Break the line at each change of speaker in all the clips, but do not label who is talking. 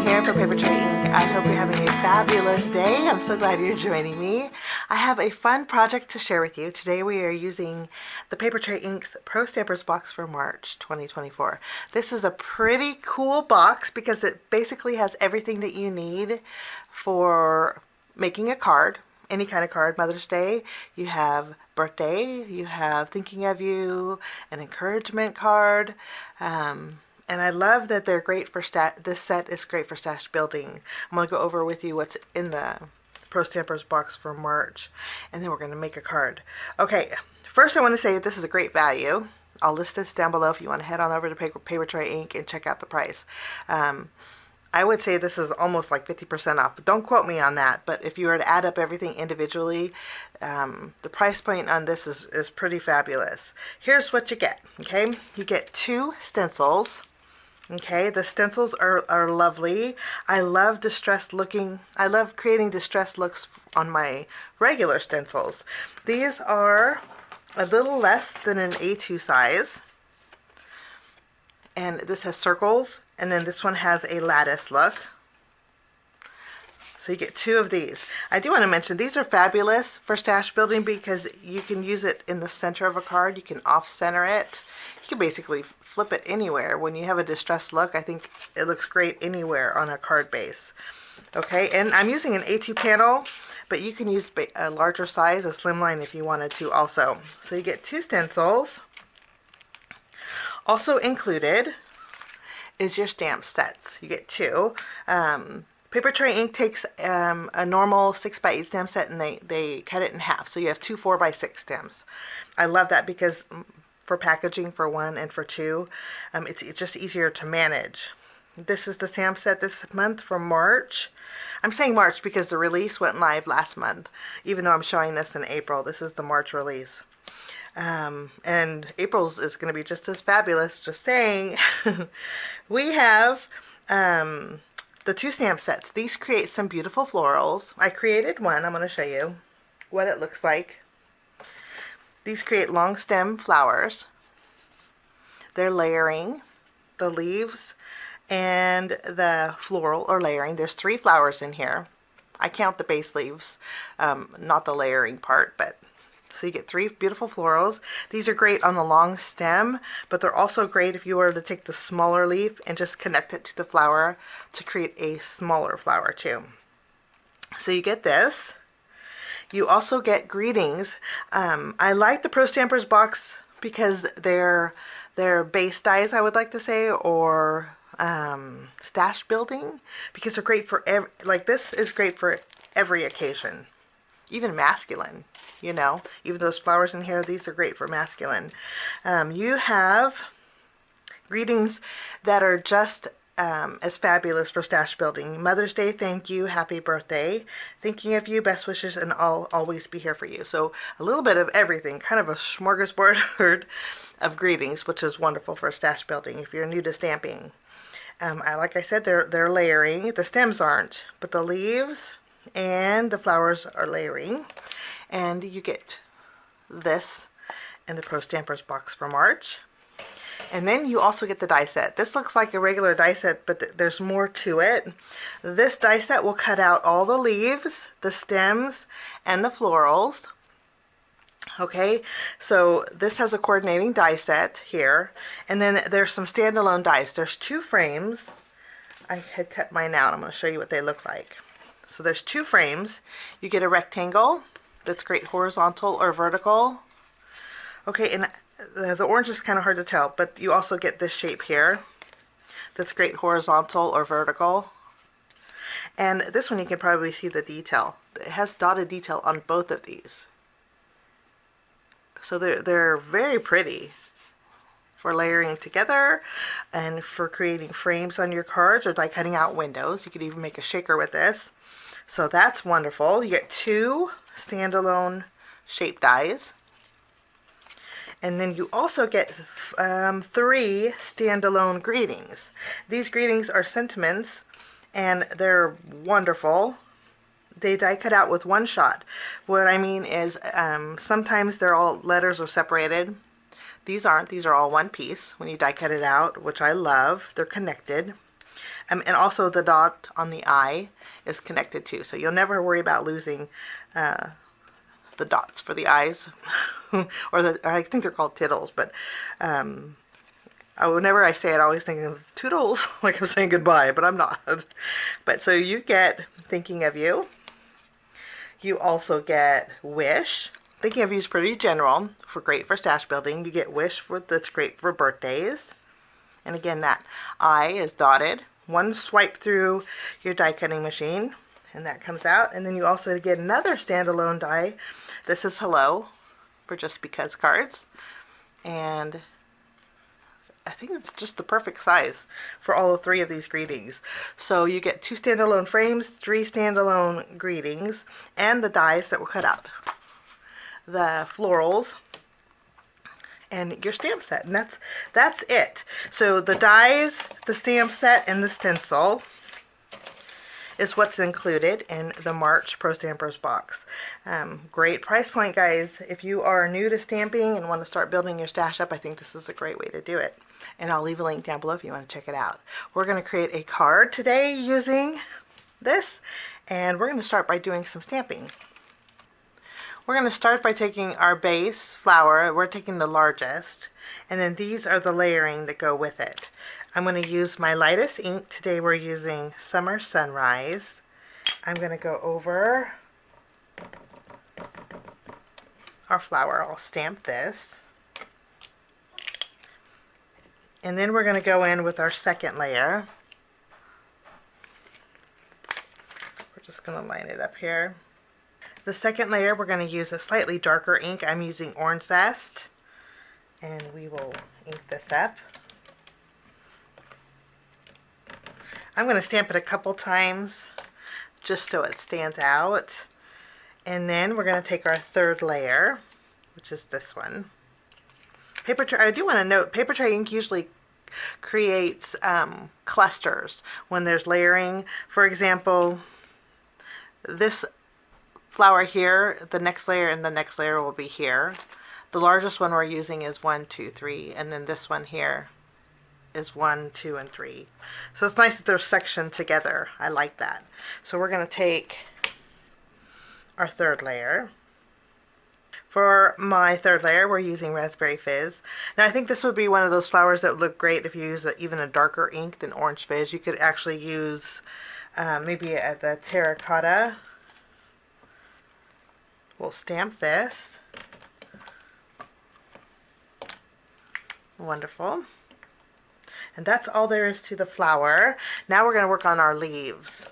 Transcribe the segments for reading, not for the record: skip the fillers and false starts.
here for Papertrey Ink. I hope you're having a fabulous day. I'm so glad you're joining me. I have a fun project to share with you. Today we are using the Papertrey Ink's Pro Stampers box for March 2024. This is a pretty cool box because it basically has everything that you need for making a card. Any kind of card. Mother's Day, you have birthday, you have thinking of you, an encouragement card, and I love that they're great for this set is great for stash building. I'm going to go over with you what's in the Pro Stampers box for March, and then we're going to make a card. Okay, first I want to say this is a great value. I'll list this down below if you want to head on over to Papertrey Ink and check out the price. I would say this is almost like 50% off, but don't quote me on that. But if you were to add up everything individually, the price point on this is pretty fabulous. Here's what you get, okay? You get 2 stencils, okay? The stencils are lovely. I love creating distressed looks on my regular stencils. These are a little less than an A2 size. And this has circles, and then this one has a lattice look. So you get 2 of these. I do want to mention these are fabulous for stash building because you can use it in the center of a card. You can off-center it. You can basically flip it anywhere. When you have a distressed look, I think it looks great anywhere on a card base. Okay, and I'm using an A2 panel, but you can use a larger size, a slimline if you wanted to also. So you get 2 stencils. Also included is your stamp sets. You get 2. Papertrey Ink takes a normal 6x8 stamp set and they cut it in half. So you have 2 4x6 stamps. I love that because for packaging for 1 and for 2, it's just easier to manage. This is the stamp set this month for March. I'm saying March because the release went live last month. Even though I'm showing this in April, this is the March release. And April's is going to be just as fabulous, just saying. We have the 2 stamp sets. These create some beautiful florals. I created one. I'm going to show you what it looks like. These create long stem flowers. They're layering. The leaves and the floral are layering. There's 3 flowers in here. I count the base leaves, not the layering part, but so you get 3 beautiful florals. These are great on the long stem, but they're also great if you were to take the smaller leaf and just connect it to the flower to create a smaller flower too. So you get this. You also get greetings. I like the Pro Stampers box because they're base dies, I would like to say, or stash building, because they're great for this is great for every occasion, even masculine. You know, even those flowers in here, these are great for masculine. You have greetings that are just as fabulous for stash building. Mother's Day, thank you, happy birthday, thinking of you, best wishes, and I'll always be here for you. So a little bit of everything, kind of a smorgasbord of greetings, which is wonderful for stash building if you're new to stamping. Like I said, they're layering. The stems aren't, but the leaves and the flowers are layering. And you get this in the Pro Stampers box for March. And then you also get the die set. This looks like a regular die set, but there's more to it. This die set will cut out all the leaves, the stems, and the florals. Okay, so this has a coordinating die set here. And then there's some standalone dies. There's 2 frames. I had cut mine out. I'm going to show you what they look like. So there's 2 frames. You get a rectangle that's great horizontal or vertical. Okay, and the orange is kind of hard to tell, but you also get this shape here that's great horizontal or vertical. And this one you can probably see the detail. It has dotted detail on both of these. So they're very pretty for layering together and for creating frames on your cards or like cutting out windows. You could even make a shaker with this. So that's wonderful. You get 2 standalone shape dies. And then you also get 3 standalone greetings. These greetings are sentiments and they're wonderful. They die cut out with 1 shot. What I mean is sometimes they're all letters are separated. These aren't. These are all one piece when you die cut it out, which I love. They're connected. And also the dot on the eye is connected too, so you'll never worry about losing the dots for the eyes. or I think they're called tittles, but whenever I say it, I always think of toodles, like I'm saying goodbye, but I'm not. But so you get Thinking of You. You also get Wish. Thinking of You is pretty general, great for stash building. You get Wish, that's great for birthdays. And again, that eye is dotted. One swipe through your die cutting machine, and that comes out. And then you also get another standalone die. This is Hello, for Just Because cards. And I think it's just the perfect size for all three of these greetings. So you get 2 standalone frames, 3 standalone greetings, and the dies that will cut out the florals and your stamp set. And that's it. So the dies, the stamp set, and the stencil is what's included in the March Pro Stampers box. Great price point, guys. If you are new to stamping and want to start building your stash up, I think this is a great way to do it. And I'll leave a link down below if you want to check it out. We're going to create a card today using this, and we're going to start by doing some stamping. We're going to start by taking our base flower. We're taking the largest, and then these are the layering that go with it. I'm going to use my lightest ink. Today we're using Summer Sunrise. I'm going to go over our flower. I'll stamp this. And then we're going to go in with our second layer. We're just going to line it up here. The second layer, we're going to use a slightly darker ink. I'm using Orange Zest, and we will ink this up. I'm going to stamp it a couple times just so it stands out. And then we're going to take our third layer, which is this one. Papertrey, I do want to note, Papertrey ink usually creates clusters when there's layering. For example, this flower here, the next layer and the next layer will be here. The largest one we're using is 1, 2, 3, and then this one here is 1, 2, and 3. So it's nice that they're sectioned together. I like that. So we're going to take our third layer. For my third layer, we're using Raspberry Fizz. Now I think this would be one of those flowers that would look great if you use even a darker ink than Orange Fizz. You could actually use maybe the terracotta. We'll stamp this. Wonderful. And that's all there is to the flower. Now we're going to work on our leaves.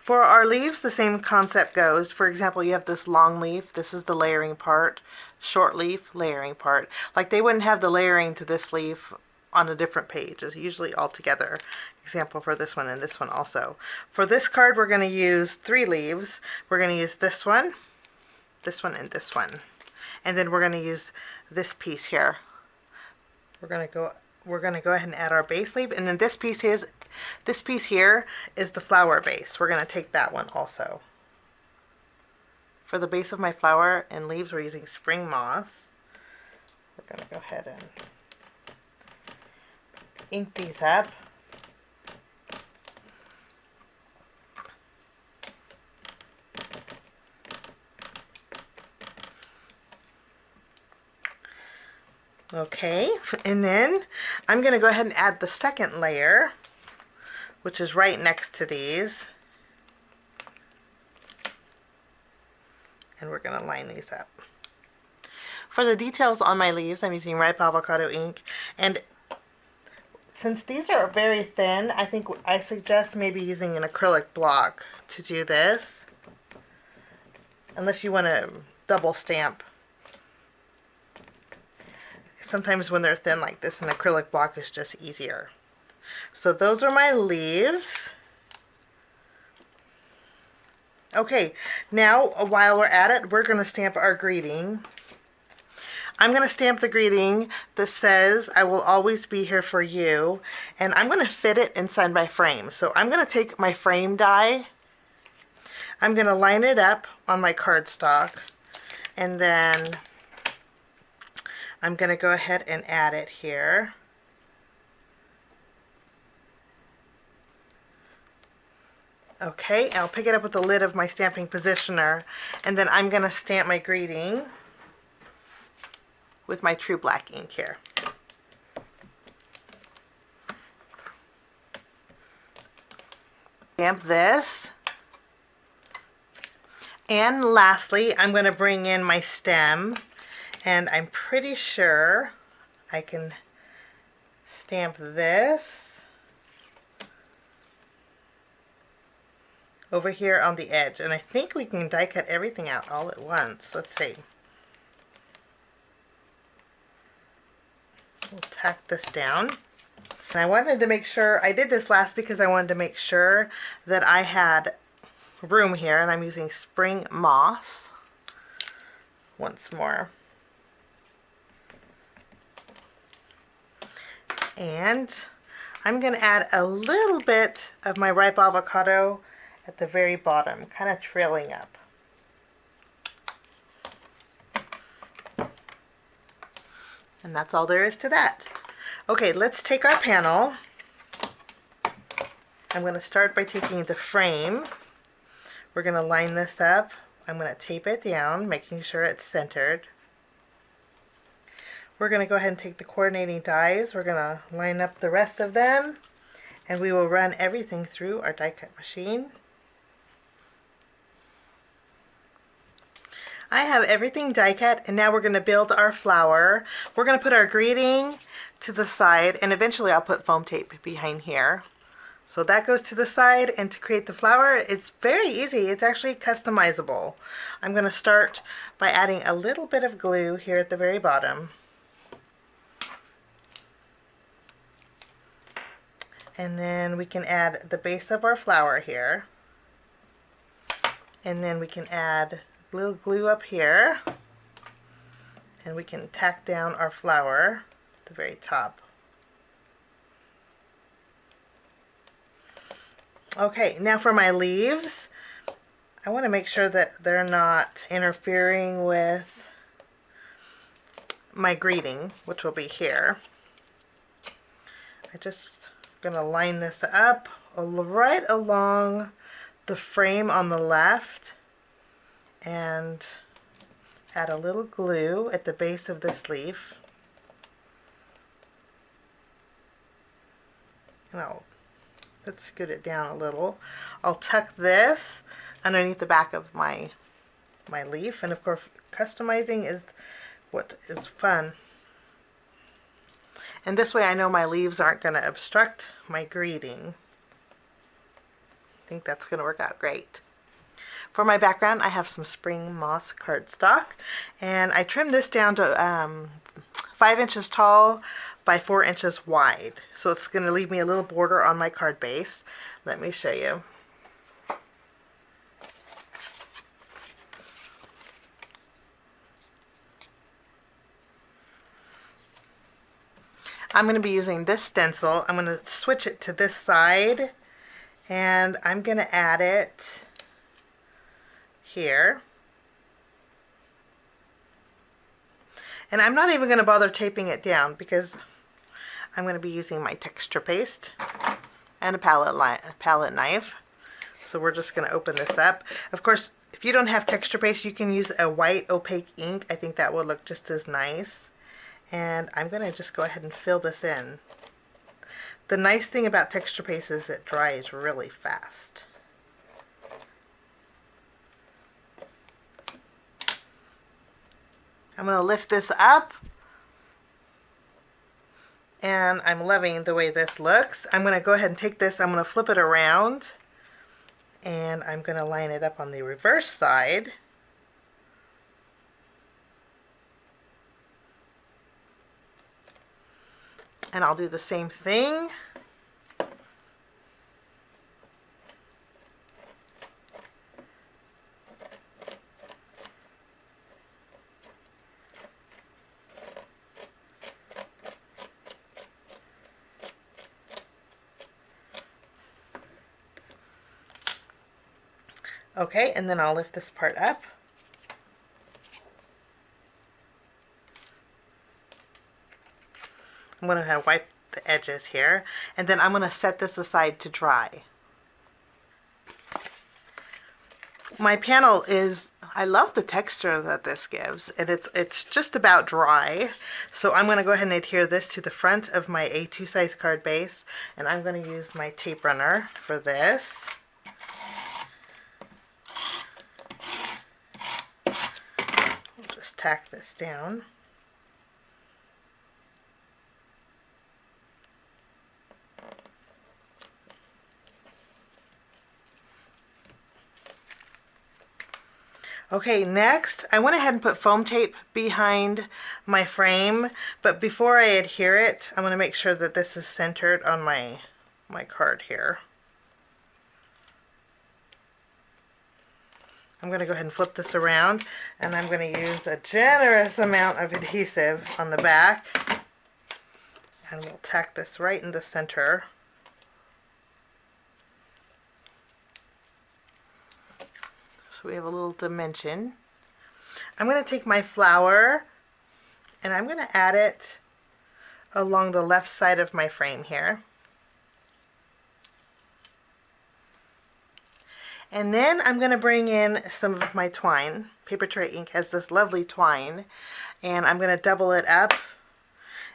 For our leaves, the same concept goes. For example, you have this long leaf. This is the layering part. Short leaf, layering part. Like they wouldn't have the layering to this leaf on a different page. It's usually all together. Example for this one and this one also. For this card, we're going to use 3 leaves. We're going to use this one, and this one. And then we're going to use this piece here. We're going to go ahead and add our base leaf, and then this piece here is the flower base. We're going to take that one also. For the base of my flower and leaves, we're using Spring Moss. We're going to go ahead and ink these up. Okay, and then I'm going to go ahead and add the second layer, which is right next to these. And we're going to line these up. For the details on my leaves, I'm using Ripe Avocado ink. And since these are very thin, I suggest maybe using an acrylic block to do this. Unless you want to double stamp. Sometimes when they're thin like this, an acrylic block is just easier. So those are my leaves. Okay, now while we're at it, we're going to stamp our greeting. I'm going to stamp the greeting that says, "I will always be here for you," and I'm going to fit it inside my frame. So I'm going to take my frame die, I'm going to line it up on my cardstock, and then I'm going to go ahead and add it here. Okay, I'll pick it up with the lid of my stamping positioner, and then I'm going to stamp my greeting with my True Black ink here. Stamp this. And lastly, I'm going to bring in my stem, and I'm pretty sure I can stamp this over here on the edge. And I think we can die cut everything out all at once. Let's see. We'll tack this down. And I wanted to make sure, I did this last because I wanted to make sure that I had room here, and I'm using spring moss once more. And I'm going to add a little bit of my ripe avocado at the very bottom, kind of trailing up. And that's all there is to that. Okay, let's take our panel. I'm going to start by taking the frame. We're going to line this up. I'm going to tape it down, making sure it's centered. We're going to go ahead and take the coordinating dies. We're going to line up the rest of them, and we will run everything through our die cut machine. I have everything die cut, and now we're going to build our flower. We're going to put our greeting to the side, and eventually I'll put foam tape behind here. So that goes to the side, and to create the flower, it's very easy. It's actually customizable. I'm going to start by adding a little bit of glue here at the very bottom. And then we can add the base of our flower here. And then we can add a little glue up here. And we can tack down our flower at the very top. Okay, now for my leaves, I want to make sure that they're not interfering with my greeting, which will be here. I just going to line this up right along the frame on the left and add a little glue at the base of this leaf. And let's scoot it down a little. I'll tuck this underneath the back of my leaf, and of course customizing is what is fun. And this way I know my leaves aren't going to obstruct my greeting. I think that's going to work out great. For my background, I have some spring moss cardstock, and I trimmed this down to 5 inches tall by 4 inches wide. So it's going to leave me a little border on my card base. Let me show you. I'm going to be using this stencil. I'm going to switch it to this side, and I'm going to add it here. And I'm not even going to bother taping it down because I'm going to be using my texture paste and a palette knife. So we're just going to open this up. Of course, if you don't have texture paste, you can use a white opaque ink. I think that will look just as nice. And I'm going to just go ahead and fill this in. The nice thing about texture paste is it dries really fast. I'm going to lift this up, and I'm loving the way this looks. I'm going to go ahead and take this, I'm going to flip it around, and I'm going to line it up on the reverse side. And I'll do the same thing. Okay, and then I'll lift this part up. I'm going to wipe the edges here, and then I'm going to set this aside to dry. My panel is, I love the texture that this gives, and it's just about dry. So I'm going to go ahead and adhere this to the front of my A2 size card base, and I'm going to use my tape runner for this. I'll just tack this down. Okay, next I went ahead and put foam tape behind my frame, but before I adhere it, I'm going to make sure that this is centered on my card here. I'm going to go ahead and flip this around, and I'm going to use a generous amount of adhesive on the back, and we'll tack this right in the center. So we have a little dimension. I'm going to take my flower and I'm going to add it along the left side of my frame here. And then I'm going to bring in some of my twine. Papertrey ink has this lovely twine, and I'm going to double it up,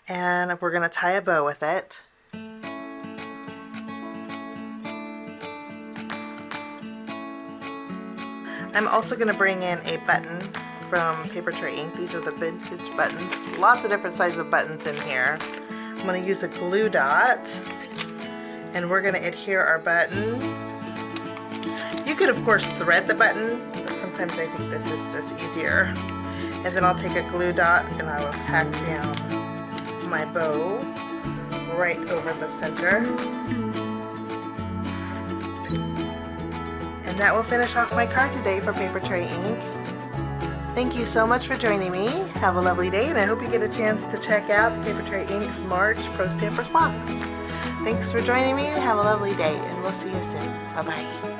and we're going to tie a bow with it. I'm also going to bring in a button from Papertrey ink. These are the vintage buttons. Lots of different sizes of buttons in here. I'm going to use a glue dot, and we're going to adhere our button. You could of course thread the button, but sometimes I think this is just easier. And then I'll take a glue dot and I will tack down my bow right over the center. And that will finish off my card today for Papertrey ink. Thank you so much for joining me. Have a lovely day, and I hope you get a chance to check out the Papertrey Ink's March Pro Stampers box. Thanks for joining me. Have a lovely day, and we'll see you soon. Bye-bye.